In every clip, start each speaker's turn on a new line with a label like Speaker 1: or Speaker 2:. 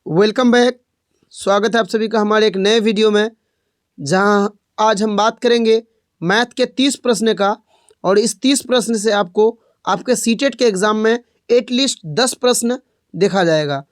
Speaker 1: Welcome back. स्वागत है आप सभी का हमारे एक नए वीडियो में, जहां आज हम बात करेंगे मैथ के 30 प्रश्न का। और इस 30 प्रश्न से आपको आपके सीटेट के एग्ज़ाम में एटलीस्ट 10 प्रश्न देखा जाएगा।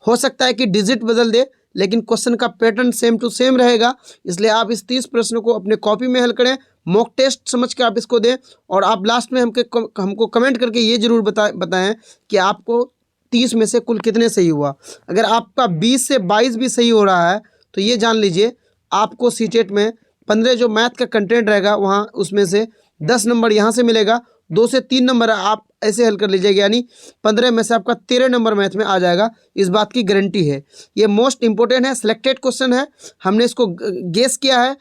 Speaker 1: हो सकता है कि डिजिट बदल दे, लेकिन क्वेश्चन का पैटर्न सेम टू सेम रहेगा। इसलिए आप इस 30 प्रश्नों को अपने कॉपी में हल करें, मॉक टेस्ट समझ के आप इसको दें। और आप लास्ट में हमको कमेंट करके ये ज़रूर बताएं कि आपको 30 में से कुल कितने सही हुआ। अगर आपका 20 से 22 भी सही हो रहा है तो ये जान लीजिए आपको सीटेट में 15 जो मैथ का कंटेंट रहेगा वहाँ उसमें से 10 नंबर यहाँ से मिलेगा, 2 से 3 नंबर आप ऐसे हल कर लीजिएगा, यानी 15 में से आपका 13 नंबर मैथ में आ जाएगा। इस बात की गारंटी है। ये मोस्ट इंपॉर्टेंट है, सिलेक्टेड क्वेश्चन है, हमने इसको गेस किया है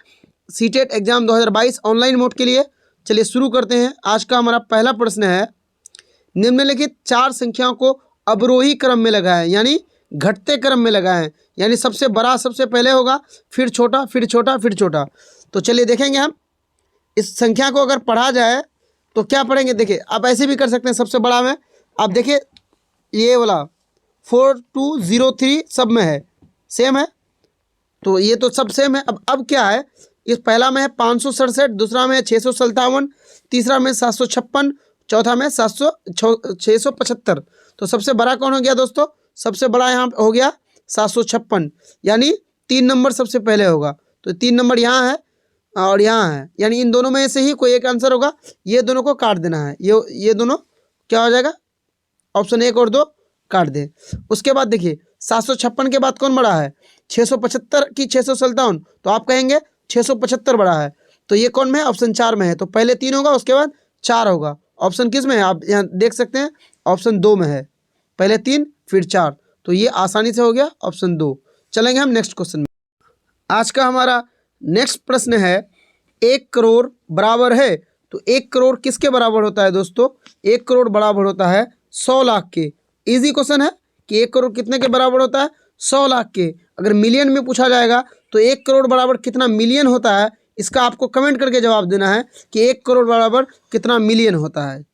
Speaker 1: सीटेट एग्जाम 2022 ऑनलाइन मोड के लिए। चलिए शुरू करते हैं। आज का हमारा पहला प्रश्न है, निम्नलिखित 4 संख्याओं को अवरोही क्रम में लगाएं, यानी घटते क्रम में लगाएं। यानी सबसे बड़ा सबसे पहले होगा, फिर छोटा, फिर छोटा, फिर छोटा। तो चलिए देखेंगे हम इस संख्या को अगर पढ़ा जाए तो क्या पढ़ेंगे। देखिए आप ऐसे भी कर सकते हैं, सबसे बड़ा में आप देखिए ये वाला 4203 सब में है, सेम है, तो ये तो सब सेम है। अब क्या है, इस पहला में है 567, दूसरा में है 657, तीसरा में 756, चौथा में 675। तो सबसे बड़ा कौन हो गया दोस्तों? सबसे बड़ा यहाँ हो गया 756, यानी 3 नंबर सबसे पहले होगा। तो 3 नंबर यहाँ है और यहाँ है, यानी इन दोनों में से ही कोई एक आंसर होगा। ये दोनों को काट देना है, ये दोनों क्या हो जाएगा, ऑप्शन 1 और 2 काट दें। उसके बाद देखिए 756 के बाद कौन बड़ा है? 675 की 657, तो आप कहेंगे 675 बड़ा है। तो ये कौन में है? ऑप्शन 4 में है। तो पहले 3 होगा, उसके बाद 4 होगा। ऑप्शन किस में है? आप यहाँ देख सकते हैं, ऑप्शन 2 में है। पहले 3 फिर 4, तो ये आसानी से हो गया ऑप्शन 2। चलेंगे हम नेक्स्ट क्वेश्चन में। आज का हमारा नेक्स्ट प्रश्न है, 1 करोड़ बराबर है, तो 1 करोड़ किसके बराबर होता है दोस्तों? 1 करोड़ बराबर होता है 100 लाख के। इजी क्वेश्चन है कि 1 करोड़ कितने के बराबर होता है? 100 लाख के। अगर मिलियन में पूछा जाएगा तो 1 करोड़ बराबर कितना मिलियन होता है, इसका आपको कमेंट करके जवाब देना है कि 1 करोड़ बराबर कितना मिलियन होता है।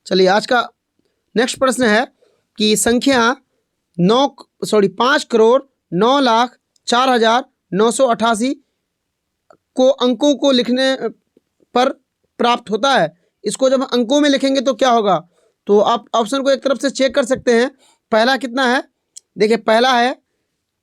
Speaker 1: चलिए आज का नेक्स्ट प्रश्न है कि संख्या 5 करोड़ 9 लाख 4,988 को अंकों को लिखने पर प्राप्त होता है। इसको जब अंकों में लिखेंगे तो क्या होगा? तो आप ऑप्शन को एक तरफ से चेक कर सकते हैं। पहला कितना है? देखिए पहला है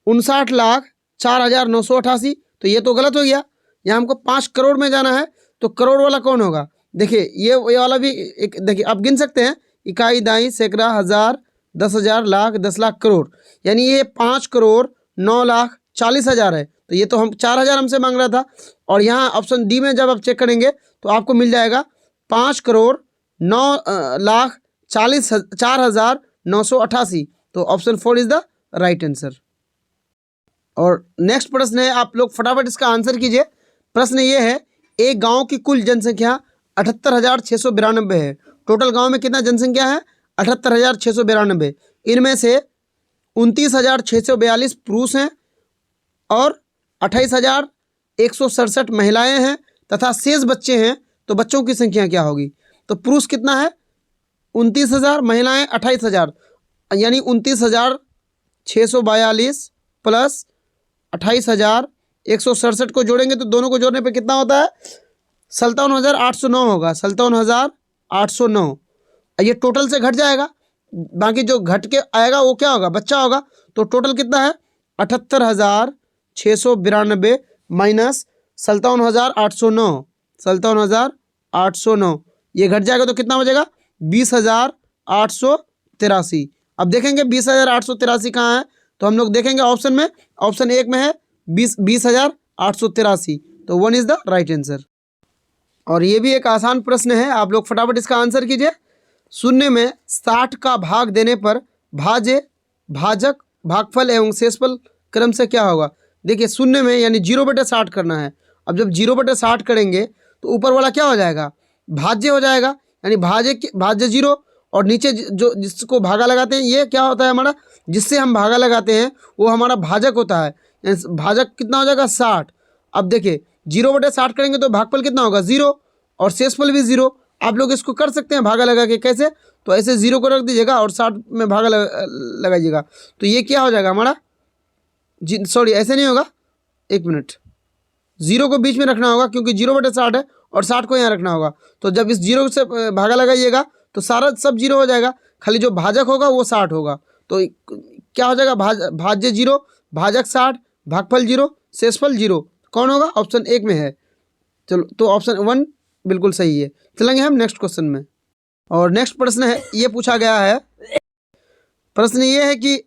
Speaker 1: 59,04,988, तो ये तो गलत हो गया। यहाँ हमको 5 करोड़ में जाना है, तो करोड़ वाला कौन होगा? देखिए ये वाला भी एक, देखिए आप गिन सकते हैं, इकाई, दाई, सैकड़ा, हज़ार, 10,000, लाख, 10 लाख, करोड़। यानी ये 5 करोड़ 9 लाख 40,000 है। तो ये तो हम 4,000 हमसे मांग रहा था। और यहाँ ऑप्शन डी में जब आप चेक करेंगे तो आपको मिल जाएगा 5 करोड़ 9 लाख 4,988। तो option 4 is the right answer. और नेक्स्ट प्रश्न है, आप लोग फटाफट इसका आंसर कीजिए। प्रश्न ये है, एक गांव की कुल जनसंख्या 78,692 है। टोटल गांव में कितना जनसंख्या है? 78,692। इनमें से 29,642 पुरुष हैं और 28,167 महिलाएं हैं तथा शेष बच्चे हैं। तो बच्चों की संख्या क्या होगी? तो पुरुष कितना है? 29,000, महिलाएं 28,000, यानी 29,642 प्लस 28,167 को जोड़ेंगे तो दोनों को जोड़ने पे कितना होता है? 57,809 होगा। 57,809। ये टोटल से घट जाएगा, बाकी जो घट के आएगा वो क्या होगा? बच्चा होगा। तो टोटल कितना है? 78,692 माइनस 57,809, 57,809 ये घट जाएगा तो कितना बचेगा? 20,883। अब देखेंगे 20,883 कहाँ है, तो हम लोग देखेंगे ऑप्शन में, ऑप्शन 1 में है 20,883। तो 1 इज द राइट आंसर। और ये भी एक आसान प्रश्न है, आप लोग फटाफट इसका आंसर कीजिए। शून्य में 60 का भाग देने पर भाज्य, भाजक, भागफल एवं शेषफल क्रम से क्या होगा? देखिए शून्य में यानी 0/60 करना है। अब जब 0/60 करेंगे तो ऊपर वाला क्या हो जाएगा? भाज्य हो जाएगा, यानी भाज्य 0, और नीचे जो जिसको भागा लगाते हैं ये क्या होता है हमारा? जिससे हम भागा लगाते हैं वो हमारा भाजक होता है। भाजक कितना हो जाएगा? 60। अब देखिए 0/60 करेंगे तो भागफल कितना होगा? 0, और शेषफल भी 0। आप लोग इसको कर सकते हैं भागा लगा के। कैसे? तो ऐसे 0 को रख दीजिएगा और 60 में भागा लगाइएगा। तो ये क्या हो जाएगा हमारा, जी सॉरी ऐसे नहीं होगा, 1 मिनट, 0 को बीच में रखना होगा क्योंकि 0/60 है और 60 को यहाँ रखना होगा। तो जब इस 0 से भागा लगाइएगा तो सारा सब 0 हो जाएगा, खाली जो भाजक होगा वो 60 होगा। तो क्या हो जाएगा, भाज्य 0, भाजक 60, भागफल 0, शेषफल 0। कौन होगा, ऑप्शन 1 में है। चलो तो ऑप्शन 1 बिल्कुल सही है। चलेंगे हम नेक्स्ट क्वेश्चन में। और नेक्स्ट प्रश्न है, ये पूछा गया है, प्रश्न ये है कि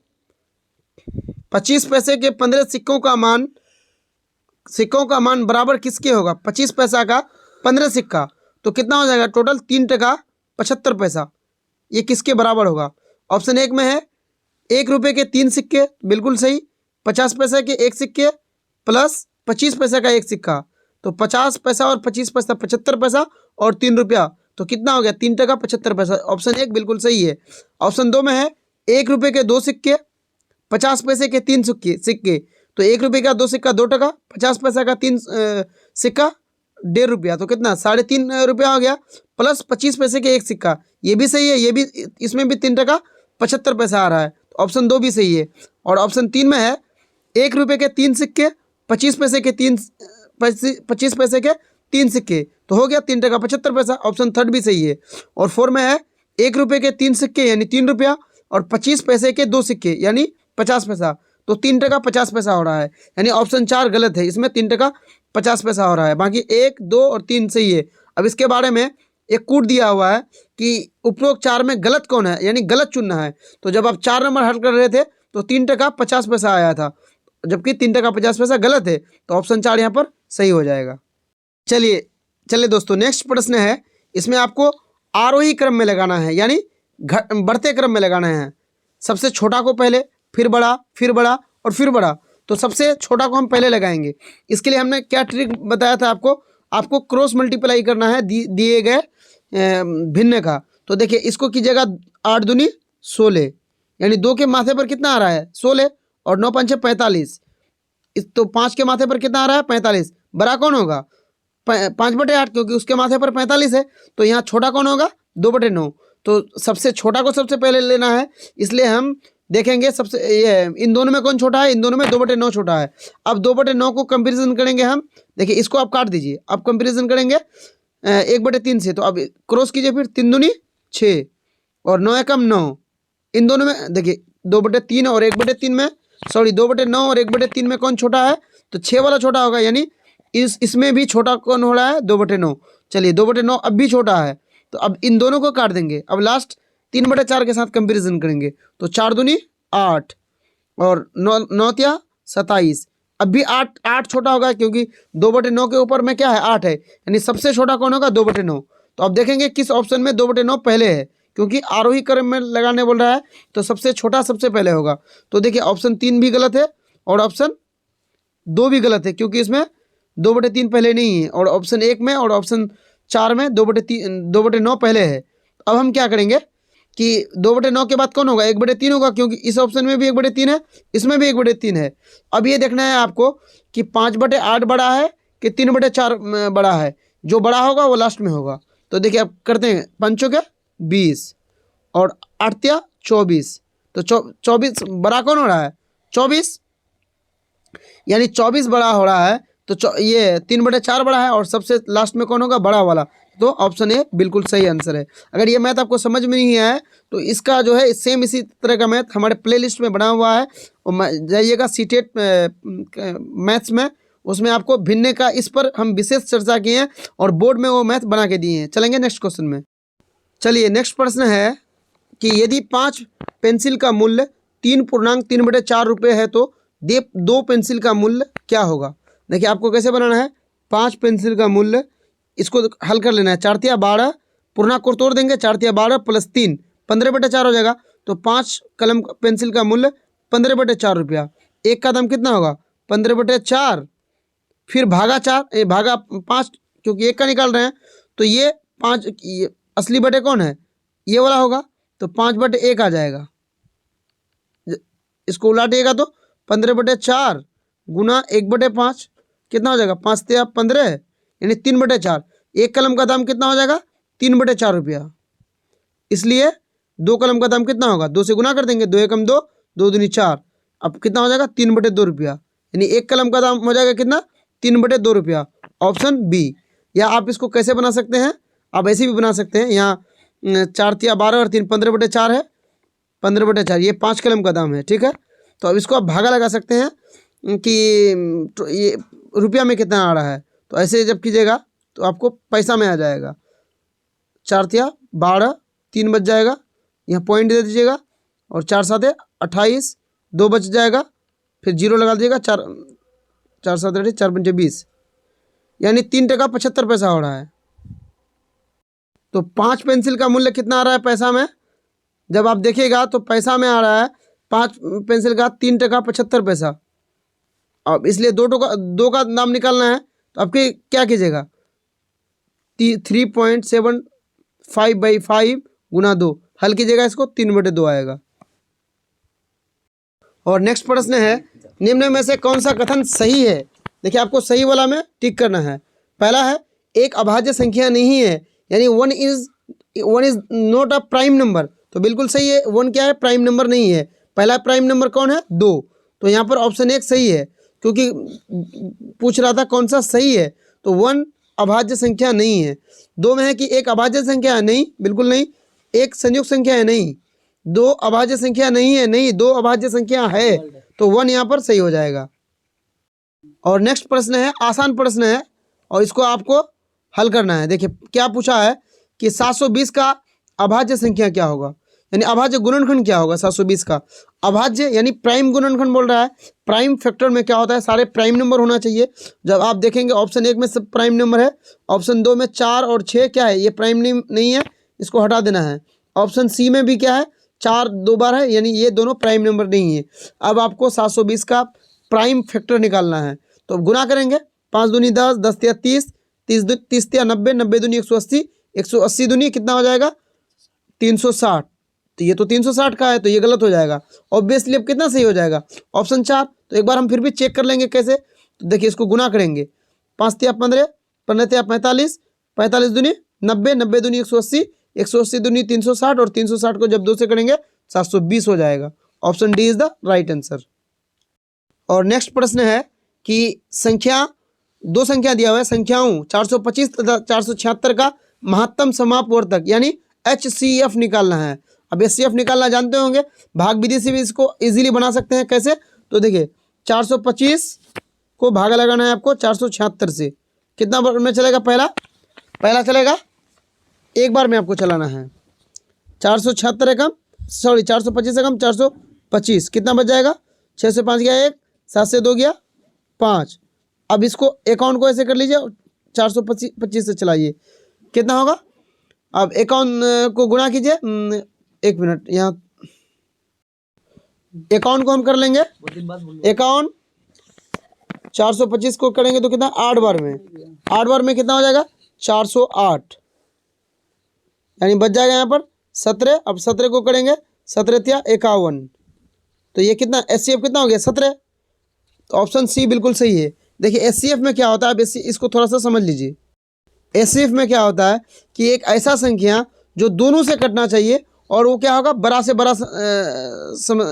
Speaker 1: 25 पैसे के 15 सिक्कों का मान बराबर किसके होगा। 25 पैसा का 15 सिक्का तो कितना हो जाएगा, टोटल 3 टका 75 पैसा, ये किसके बराबर होगा। ऑप्शन 1 में है 1 रुपये के 3 सिक्के, बिल्कुल सही। 50 पैसे के 1 सिक्के प्लस 25 पैसे का 1 सिक्का, तो 50 पैसा और 25 पैसा 75 पैसा और 3 रुपया, तो कितना हो गया, 3 टका 75 पैसा। ऑप्शन 1 बिल्कुल सही है। ऑप्शन 2 में है 1 रुपये के 2 सिक्के, 50 पैसे के 3 सिक्के, तो 1 रुपये का 2 सिक्का 2 टका, 50 पैसा का 3 सिक्का 1.5 रुपया, तो कितना 3.5 रुपया हो गया, प्लस 25 पैसे के 1 सिक्का, ये भी सही है, ये भी, इसमें भी 3 टका 75 पैसा आ रहा है, तो ऑप्शन 2 भी सही है। और ऑप्शन 3 में है 1 रुपये के 3 सिक्के, 25 पैसे के 3 सिक्के, तो हो गया 3 टका 75 पैसा, ऑप्शन 3 भी सही है। और 4 में है 1 रुपये के 3 सिक्के यानी 3 रुपया और 25 पैसे के 2 सिक्के यानी 50 पैसा, तो 3 टका 50 पैसा हो रहा है, यानी ऑप्शन 4 गलत है, इसमें 3 टका 50 पैसा हो रहा है, बाकी 1, 2 और 3 सही है। अब इसके बारे में एक कूट दिया हुआ है कि उपरोक्त 4 में गलत कौन है, यानी गलत चुनना है। तो जब आप 4 नंबर हल कर रहे थे तो 3 टका 50 पैसा आया था, जबकि 3 टका 50 पैसा गलत है, तो ऑप्शन 4 यहाँ पर सही हो जाएगा। चलिए दोस्तों, नेक्स्ट प्रश्न है, इसमें आपको आरोही क्रम में लगाना है, यानी बढ़ते क्रम में लगाना है। सबसे छोटा को पहले, फिर बड़ा, फिर बड़ा और फिर बड़ा, तो सबसे छोटा को हम पहले लगाएंगे। इसके लिए हमने क्या ट्रिक बताया था आपको क्रॉस मल्टीप्लाई करना है दिए गए भिन्न का। तो देखिए, इसको कीजिएगा 8 दूनी 16, यानी 2 के माथे पर कितना आ रहा है 16 और 9 पंचे 45, तो 5 के माथे पर कितना आ रहा है 45। बड़ा कौन होगा 5/8, क्योंकि उसके माथे पर 45 है, तो यहाँ छोटा कौन होगा 2/9। तो सबसे छोटा को सबसे पहले लेना है, इसलिए हम देखेंगे सबसे ये इन दोनों में कौन छोटा है, इन दोनों में 2/9 छोटा है। अब 2/9 को कंपेरिजन करेंगे हम, देखिए इसको आप काट दीजिए, अब कंपेरिजन करेंगे 1/3 से, तो अब क्रॉस कीजिए, फिर 3 दूनी 6 और 9 एकम 9, इन दोनों में देखिए 2/3 और 1/3 में, सॉरी 2/9 और 1/3 में कौन छोटा है, तो 6 वाला छोटा होगा, यानी इसमें भी छोटा कौन हो रहा है 2/9। चलिए 2/9 अब भी छोटा है, तो अब इन दोनों को काट देंगे, अब लास्ट 3/4 के साथ कंपैरिजन करेंगे, तो 4 दूनी 8 और 9 तिया 27, अब भी 8 छोटा होगा, क्योंकि 2/9 के ऊपर में क्या है 8 है, यानी सबसे छोटा कौन होगा 2/9। तो अब देखेंगे किस ऑप्शन में 2/9 पहले है, क्योंकि आरोही क्रम में लगाने बोल रहा है, तो सबसे छोटा सबसे पहले होगा। तो देखिए ऑप्शन 3 भी गलत है और ऑप्शन 2 भी गलत है, क्योंकि इसमें 2/3 पहले नहीं है, और ऑप्शन 1 में और ऑप्शन 4 में 2/9 पहले है। अब हम क्या करेंगे कि 2/9 के बाद कौन होगा 1/3 होगा, क्योंकि इस ऑप्शन में भी 1/3 है, इसमें भी 1/3 है। अब ये देखना है आपको कि 5/8 बड़ा है कि 3/4 बड़ा है, जो बड़ा होगा वो लास्ट में होगा। तो देखिए अब करते हैं, 5 के 20 और 8 या 24, तो 24 बड़ा कौन हो रहा है 24, यानी 24 बड़ा हो रहा है, तो ये 3/4 बड़ा है, और सबसे लास्ट में कौन होगा बड़ा वाला, तो ऑप्शन ए बिल्कुल सही आंसर है। अगर ये मैथ आपको समझ में नहीं आया है तो इसका जो है सेम इसी तरह का मैथ हमारे प्लेलिस्ट में बना हुआ है, और जाइएगा सीटेट मैथ्स में, उसमें आपको भिन्न का इस पर हम विशेष चर्चा किए हैं और बोर्ड में वो मैथ बना के दिए हैं। चलेंगे नेक्स्ट क्वेश्चन में। चलिए नेक्स्ट प्रश्न है कि यदि 5 पेंसिल का मूल्य 3.3/4 रुपये है तो 2 पेंसिल का मूल्य क्या होगा। देखिए आपको कैसे बनाना है, 5 पेंसिल का मूल्य, इसको हल कर लेना है, 4 तिया 12, पूर्णांक को तोड़ देंगे, 4 तिया 12 प्लस 3 15/4 हो जाएगा, तो 5 कलम पेंसिल का मूल्य 15/4 रुपया। एक का दाम कितना होगा 15/4, फिर भागा 4 भागा 5, क्योंकि एक का निकाल रहे हैं, तो ये 5 असली बटे कौन है ये वाला होगा, तो 5/1 आ जाएगा। इसको उलाटिएगा तो 15/4 गुना 1/5 कितना हो जाएगा 5 तिया 15, यानी 3/4। एक कलम का दाम कितना हो जाएगा 3/4 रुपया, इसलिए 2 कलम का दाम कितना होगा, 2 से गुना कर देंगे, 2 एकम 2, 2 दूनी 4, अब कितना हो जाएगा 3/2 रुपया, यानी 1 कलम का दाम हो जाएगा कितना 3/2 रुपया, ऑप्शन बी। या आप इसको कैसे बना सकते हैं, आप ऐसे भी बना सकते हैं, यहाँ 4 तिया 12 और 3 15/4 है, 15/4 ये 5 कलम का दाम है, ठीक है। तो अब इसको आप भागा लगा सकते हैं कि तो ये रुपया में कितना आ रहा है, तो ऐसे जब कीजिएगा तो आपको पैसा में आ जाएगा। 4 तिया 12, 3 बच जाएगा, यहाँ पॉइंट दे दीजिएगा, और 4 7 28, 2 बच जाएगा, फिर 0 लगा दीजिएगा, 4 7 8 4 5 20, यानी 3 टका 75 पैसा हो रहा है। तो 5 पेंसिल का मूल्य कितना आ रहा है पैसा में, जब आप देखिएगा तो पैसा में आ रहा है 5 पेंसिल का 3 टका 75 पैसा। अब इसलिए 2 का दाम निकालना है, तो आपके क्या कीजिएगा 3.75/5 गुना 2, हल कीजिएगा इसको, 3/2 आएगा। और नेक्स्ट प्रश्न है, निम्न में से कौन सा कथन सही है। देखिए आपको सही वाला में टिक करना है। पहला है एक अभाज्य संख्या नहीं है, यानी one is not a prime number, तो बिल्कुल सही है, 1 क्या है प्राइम नंबर नहीं है। पहला प्राइम नंबर कौन है 2, तो यहाँ पर ऑप्शन 1 सही है, क्योंकि पूछ रहा था कौन सा सही है, तो 1 अभाज्य संख्या नहीं है। 2 में है कि एक अभाज्य संख्या है, नहीं बिल्कुल नहीं। एक संयुक्त संख्या है, नहीं। 2 अभाज्य संख्या नहीं है, नहीं। 2 अभाज्य संख्या है, तो 1 यहाँ पर सही हो जाएगा। और नेक्स्ट प्रश्न है, आसान प्रश्न है, और इसको आपको हल करना है। देखिए क्या पूछा है कि 720 का अभाज्य संख्या क्या होगा, यानी अभाज्य गुणनखंड क्या होगा 720 का। अभाज्य यानी प्राइम गुणनखंड बोल रहा है। प्राइम फैक्टर में क्या होता है, सारे प्राइम नंबर होना चाहिए। जब आप देखेंगे ऑप्शन 1 में सब प्राइम नंबर है, ऑप्शन 2 में 4 और 6 क्या है, ये प्राइम नहीं है, इसको हटा देना है। ऑप्शन सी में भी क्या है 4 2 बार है, यानी ये दोनों प्राइम नंबर नहीं है। अब आपको 720 का प्राइम फैक्टर निकालना है, तो गुना करेंगे, 5 दूनी 10, 10 तिया 30, 30 तिया 90, 90 दूनी 180, 180 दूनी कितना हो जाएगा 360। तो ये तो 360 का है, तो ये गलत हो जाएगा। ऑब्वियसली अब कितना सही हो जाएगा, ऑप्शन 4। तो एक बार हम फिर भी चेक कर लेंगे कैसे, तो देखिए इसको गुना करेंगे, 5 तिया 15, 15 तिया 45, 45 दूनी 90, 90 दूनी 180, 180 दूनी 360, और 360 को जब 2 से करेंगे 720 हो जाएगा। Option D is the right answer. और नेक्स्ट प्रश्न है कि संख्या 2 संख्या दिया हुआ है, संख्याओं 425 तथा 476 का महत्तम समापवर्तक यानी HCF निकालना है। अब HCF निकालना जानते होंगे, भाग विधि से भी इसको इजीली बना सकते हैं। कैसे, तो देखिए 425 को भागा लगाना है आपको 476 से, कितना बार में चलेगा, पहला चलेगा, एक बार में आपको चलाना है। 425 एकम 425, कितना बच जाएगा, 6 से 5 गया 1, 7 से 2 गया 5। अब इसको अकाउंट को ऐसे कर लीजिए, 425 से चलाइए, कितना होगा। अब अकाउंट को गुणा कीजिए, 1 मिनट, यहाँ अकाउंट को हम कर लेंगे। अकाउंट 425 को करेंगे तो कितना 8 बार में, 8 बार में कितना हो जाएगा 408, यानी बच जाएगा यहाँ पर 17। अब 17 को करेंगे, 17 तिया 51, तो ये कितना HCF कितना हो गया 17। तो ऑप्शन सी बिल्कुल सही है। देखिए HCF में क्या होता है, अब इसको थोड़ा सा समझ लीजिए। HCF में क्या होता है कि एक ऐसा संख्या जो दोनों से कटना चाहिए, और वो क्या होगा बड़ा से बड़ा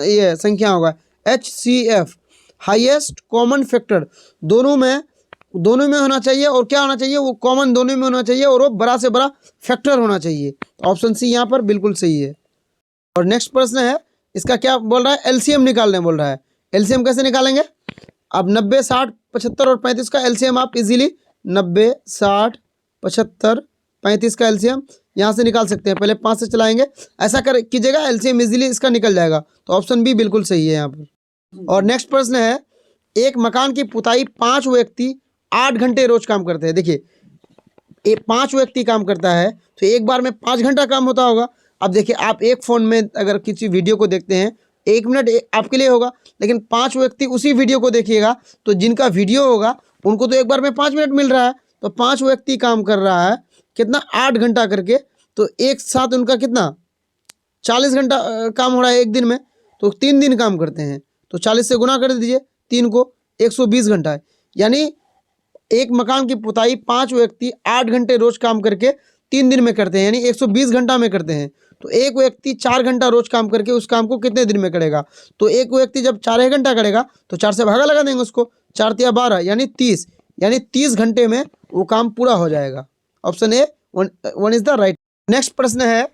Speaker 1: ये संख्या होगा। HCF हाईएस्ट कॉमन फैक्टर दोनों में होना चाहिए, और क्या होना चाहिए, वो कॉमन दोनों में होना चाहिए, और वो बड़ा से बड़ा फैक्टर होना चाहिए। तो ऑप्शन सी यहाँ पर बिल्कुल सही है। और नेक्स्ट प्रश्न है, इसका क्या बोल रहा है, LCM निकालने बोल रहा है। LCM कैसे निकालेंगे, अब 90 60 75 और 35 का LCM आप इजीली 90 60 75 35 का LCM यहाँ से निकाल सकते हैं। पहले 5 से चलाएंगे, ऐसा कर कीजिएगा, LCM इजीली इसका निकल जाएगा। तो ऑप्शन बी बिल्कुल सही है यहाँ पर। और नेक्स्ट प्रश्न है, एक मकान की पुताई 5 व्यक्ति 8 घंटे रोज काम करते हैं। देखिए 5 व्यक्ति काम करता है, तो एक बार में 5 घंटा काम होता होगा। अब देखिए आप एक फ़ोन में अगर किसी वीडियो को देखते हैं, 1 मिनट आपके लिए होगा, लेकिन 5 व्यक्ति उसी वीडियो को देखिएगा, तो जिनका वीडियो होगा उनको तो एक बार में 5 मिनट मिल रहा है। तो 5 व्यक्ति काम कर रहा है कितना 8 घंटा करके, तो एक साथ उनका कितना 40 घंटा काम हो रहा है एक दिन में, तो 3 दिन काम करते हैं। तो 40 से गुना कर दीजिए 3 को, 120 घंटा है। यानी एक मकान की पुताई 5 व्यक्ति 8 घंटे रोज काम करके 3 दिन में करते हैं, यानी 120 घंटा में करते हैं। तो एक व्यक्ति 4 घंटा रोज काम करके उस काम को कितने दिन में करेगा? तो एक व्यक्ति जब 4 घंटा करेगा तो 4 से भागा लगा देंगे उसको, 4 तिया 12 यानी 30, यानी 30 घंटे में वो काम पूरा हो जाएगा। Option A one is the right. Next प्रश्न है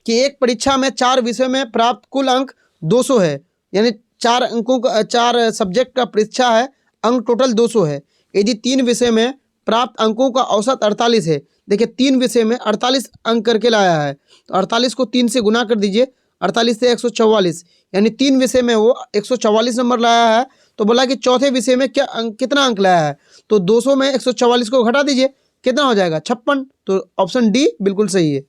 Speaker 1: कि एक परीक्षा में 4 विषयों में प्राप्त कुल अंक 200 है, यानी 4 अंकों का 4 सब्जेक्ट का परीक्षा है, अंक टोटल 200 है। यदि 3 विषय में प्राप्त अंकों का औसत 48 है, देखिए 3 विषय में 48 अंक करके लाया है, तो 48 को 3 से गुना कर दीजिए, 48 से 144, यानी 3 विषय में वो 144 नंबर लाया है। तो बोला कि चौथे विषय में कितना अंक लाया है, तो 200 में 144 को घटा दीजिए, कितना हो जाएगा? 56। तो ऑप्शन डी बिल्कुल सही है।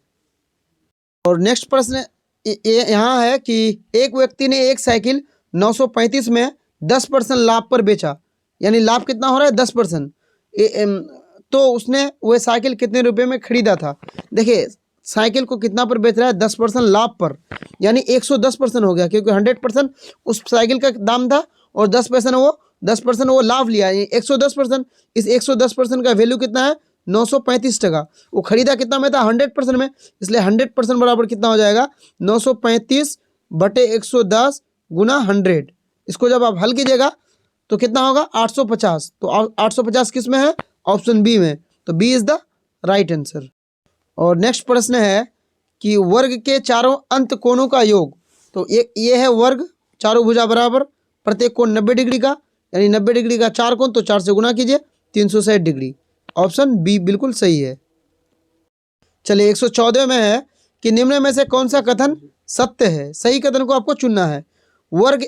Speaker 1: और नेक्स्ट प्रश्न यहाँ है कि एक व्यक्ति ने एक साइकिल 935 में 10% लाभ पर बेचा, यानी लाभ कितना हो रहा है? 10%। तो उसने वह साइकिल कितने रुपए में खरीदा था? देखिए साइकिल को कितना पर बेच रहा है? 10% लाभ पर, यानी 110% हो गया, क्योंकि 100% उस साइकिल का दाम था और 10% वो लाभ लिया, 110%। इस 110% का वैल्यू कितना है? 935 टका। वो खरीदा कितना में था? 100% में, इसलिए 100% बराबर कितना हो जाएगा? 935 बटे 110 गुना 100। इसको जब आप हल कीजिएगा तो कितना होगा? 850। तो 850 किस में है? ऑप्शन बी में। तो B is the right answer. और नेक्स्ट प्रश्न है कि वर्ग के चारों अंत कोणों का योग। तो ये है वर्ग, चारों भुजा बराबर, प्रत्येक कोण 90 डिग्री का, यानी 90 डिग्री का 4 कोण, तो 4 से गुना कीजिए, 360 डिग्री। ऑप्शन बी बिल्कुल सही है। चलिए 114 में है कि निम्न में से कौन सा कथन सत्य है? सही कथन को आपको चुनना है। वर्ग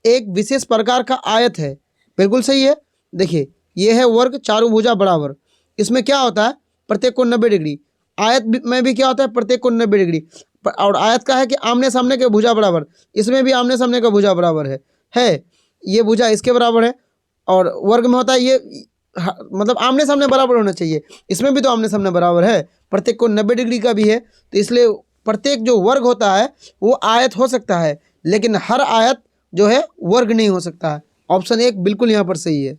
Speaker 1: एक विशेष प्रकार का आयत है, बिल्कुल सही है। देखिए ये है वर्ग, चारों भुजा बराबर, इसमें क्या होता है? प्रत्येक कोण 90 डिग्री। आयत में भी क्या होता है? प्रत्येक कोण 90 डिग्री। और आयत का है कि आमने सामने के भुजा बराबर, इसमें भी आमने सामने का भुजा बराबर है। ये भुजा इसके बराबर है, और वर्ग में होता है ये मतलब आमने सामने बराबर होना चाहिए, इसमें भी तो आमने सामने बराबर है, प्रत्येक कोण 90 डिग्री का भी है। तो इसलिए प्रत्येक जो वर्ग होता है वो आयत हो सकता है, लेकिन हर आयत जो है वर्ग नहीं हो सकता है। ऑप्शन 1 बिल्कुल यहाँ पर सही है।